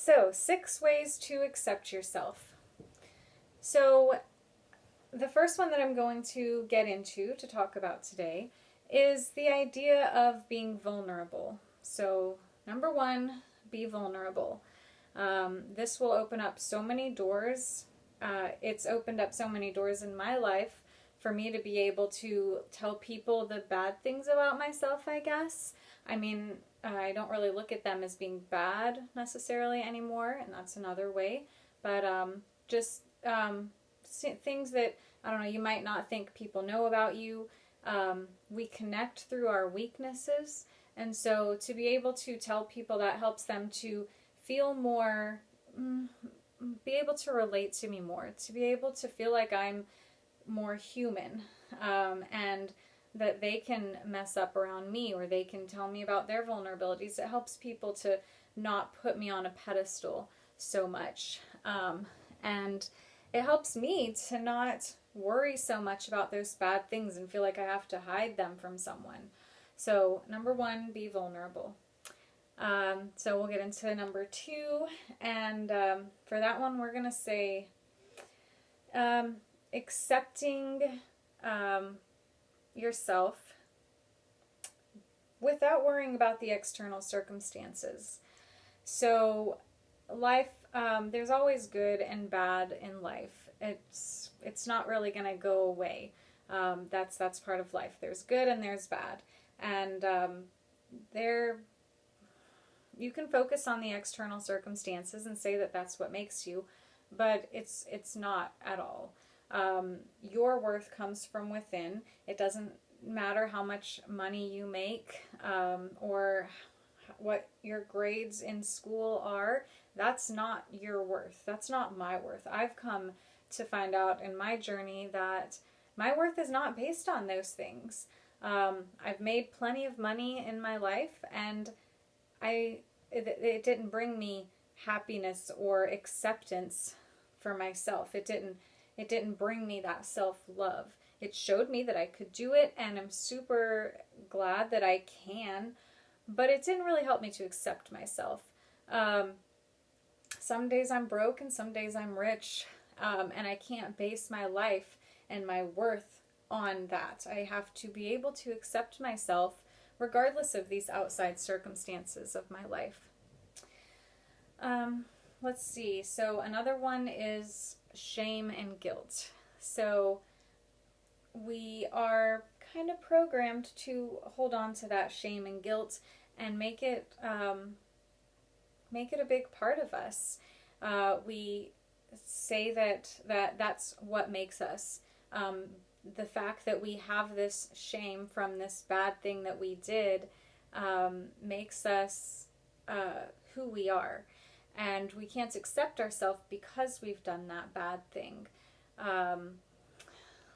So, 6 ways to accept yourself. So, the first one that I'm going to get into to talk about today is the idea of being vulnerable. So, number one, be vulnerable. This will open up so many doors. It's opened up so many doors in my life for me to be able to tell people the bad things about myself, I guess. I mean, I don't really look at them as being bad necessarily anymore, and that's another way. But just things that, I don't know, you might not think people know about you. We connect through our weaknesses, and so to be able to tell people that helps them to feel more, be able to relate to me more, to be able to feel like I'm more human, and that they can mess up around me, or they can tell me about their vulnerabilities. It helps people to not put me on a pedestal so much, and it helps me to not worry so much about those bad things and feel like I have to hide them from someone. So number one, be vulnerable. So we'll get into number two, and for that one we're going to say accepting yourself without worrying about the external circumstances. So life, there's always good and bad in life. It's not really going to go away. That's part of life. There's good and there's bad, and you can focus on the external circumstances and say that that's what makes you, but it's not at all. Your worth comes from within. It doesn't matter how much money you make, or what your grades in school are. That's not your worth. That's not my worth. I've come to find out in my journey that my worth is not based on those things. I've made plenty of money in my life, and it didn't bring me happiness or acceptance for myself. It didn't bring me that self-love. It showed me that I could do it, and I'm super glad that I can, but it didn't really help me to accept myself. Some days I'm broke and some days I'm rich, and I can't base my life and my worth on that. I have to be able to accept myself regardless of these outside circumstances of my life. Let's see. So another one is shame and guilt. So we are kind of programmed to hold on to that shame and guilt and make it a big part of us. We say that's what makes us. The fact that we have this shame from this bad thing that we did makes us who we are. And we can't accept ourselves because we've done that bad thing. Let's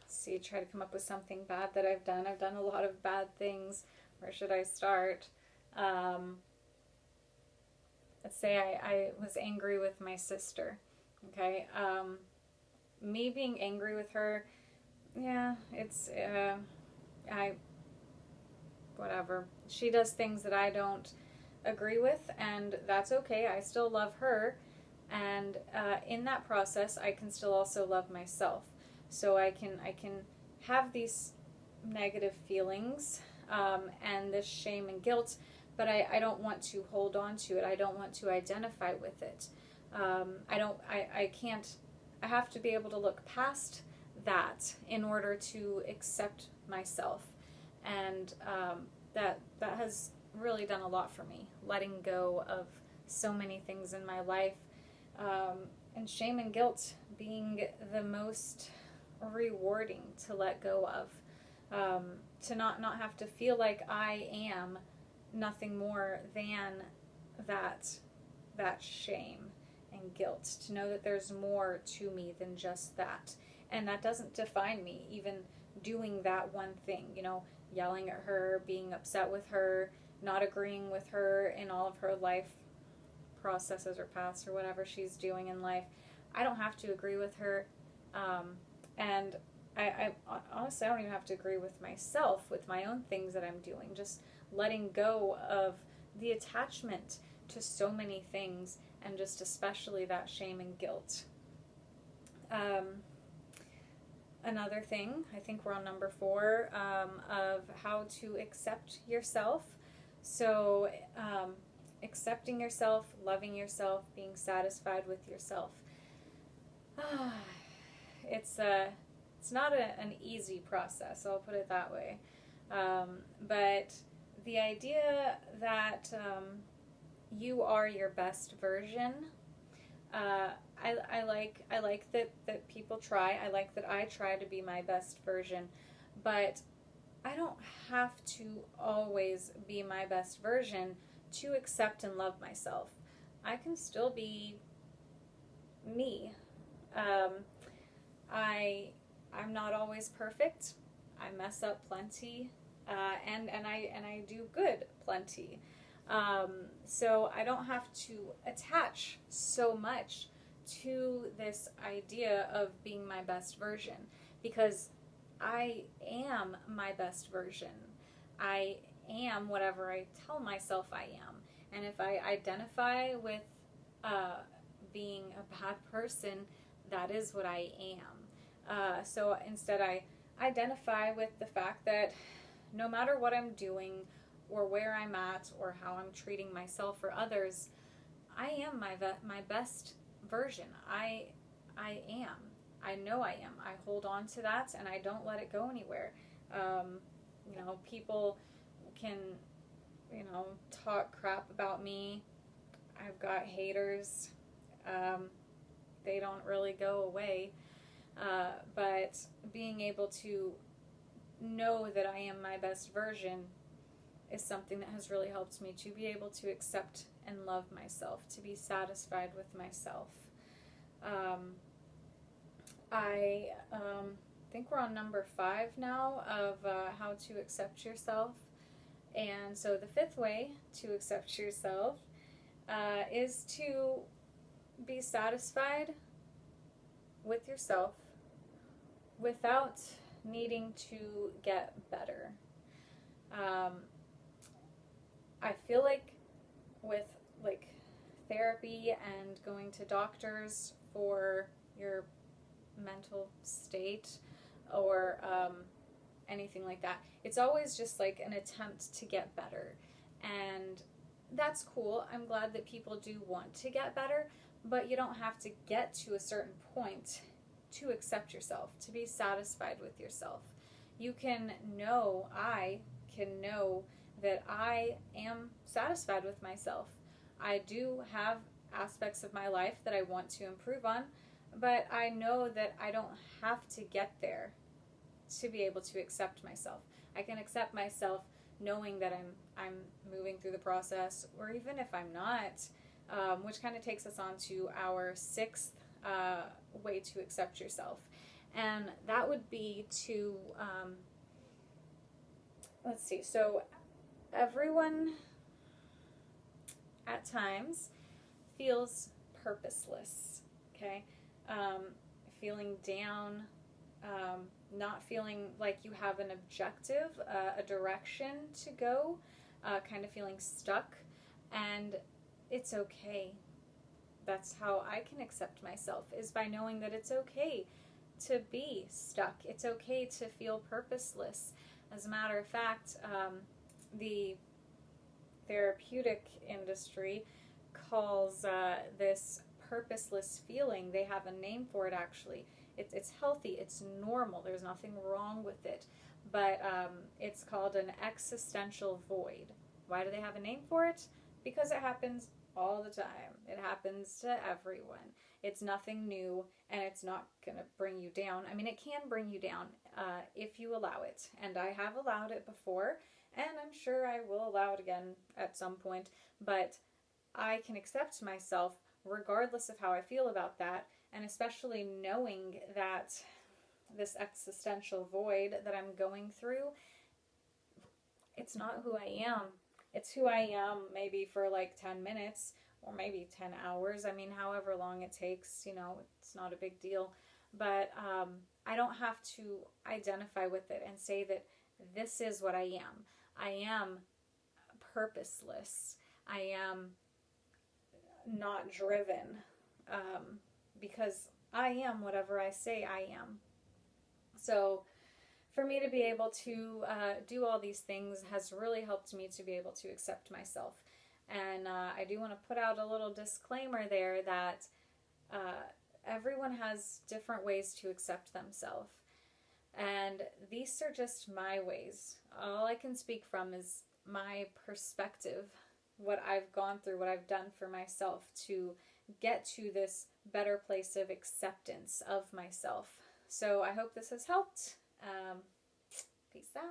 see, try to come up with something bad that I've done. I've done a lot of bad things. Where should I start? Let's say I was angry with my sister. Okay. Me being angry with her, yeah, it's, whatever. She does things that I don't agree with, and that's okay. I still love her, and in that process I can still also love myself. So I can have these negative feelings, and this shame and guilt, but I don't want to hold on to it. I don't want to identify with it. I have to be able to look past that in order to accept myself, and that has really done a lot for me, letting go of so many things in my life, and shame and guilt being the most rewarding to let go of, to not have to feel like I am nothing more than that shame and guilt, to know that there's more to me than just that, and that doesn't define me. Even doing that one thing, yelling at her, being upset with her, not agreeing with her in all of her life processes or paths or whatever she's doing in life. I don't have to agree with her, and I honestly, I don't even have to agree with myself with my own things that I'm doing. Just letting go of the attachment to so many things, and just especially that shame and guilt. Another thing, I think we're on number 4, of how to accept yourself. So, accepting yourself, loving yourself, being satisfied with yourself. It's not an easy process, I'll put it that way. But the idea that you are your best version, I like that people try. I like that I try to be my best version, but I don't have to always be my best version to accept and love myself. I can still be me. I'm not always perfect. I mess up plenty, and I do good plenty. So I don't have to attach so much to this idea of being my best version, because I am my best version. I am whatever I tell myself I am. And if I identify with being a bad person, that is what I am. So instead, I identify with the fact that no matter what I'm doing or where I'm at or how I'm treating myself or others, I am my best version. I am. I know I am. I hold on to that and I don't let it go anywhere. People can, talk crap about me. I've got haters. They don't really go away. But being able to know that I am my best version is something that has really helped me to be able to accept and love myself, to be satisfied with myself. I think we're on number 5 now of how to accept yourself. And so the 5th way to accept yourself is to be satisfied with yourself without needing to get better. I feel like with therapy and going to doctors for your mental state or anything like that, it's always just like an attempt to get better. And that's cool. I'm glad that people do want to get better, but you don't have to get to a certain point to accept yourself, to be satisfied with yourself. I can know that I am satisfied with myself. I do have aspects of my life that I want to improve on, but I know that I don't have to get there to be able to accept myself. I can accept myself knowing that I'm moving through the process, or even if I'm not, which kind of takes us on to our 6th way to accept yourself. And that would be to, so everyone at times feels purposeless, okay? Feeling down, not feeling like you have an objective, a direction to go, kind of feeling stuck, and it's okay. That's how I can accept myself, is by knowing that it's okay to be stuck. It's okay to feel purposeless. As a matter of fact, the therapeutic industry calls this purposeless feeling. They have a name for it, actually. It's healthy. It's normal. There's nothing wrong with it. But it's called an existential void. Why do they have a name for it? Because it happens all the time. It happens to everyone. It's nothing new, and it's not going to bring you down. I mean, it can bring you down if you allow it. And I have allowed it before, and I'm sure I will allow it again at some point. But I can accept myself regardless of how I feel about that, and especially knowing that this existential void that I'm going through, it's not who I am. It's who I am maybe for like 10 minutes or maybe 10 hours. I mean, however long it takes, it's not a big deal. But I don't have to identify with it and say that this is what I am. I am purposeless. I am not driven, because I am whatever I say I am. So for me to be able to do all these things has really helped me to be able to accept myself. And I do want to put out a little disclaimer there that everyone has different ways to accept themselves. And these are just my ways. All I can speak from is my perspective, what I've gone through, what I've done for myself to get to this better place of acceptance of myself. So I hope this has helped. Peace out.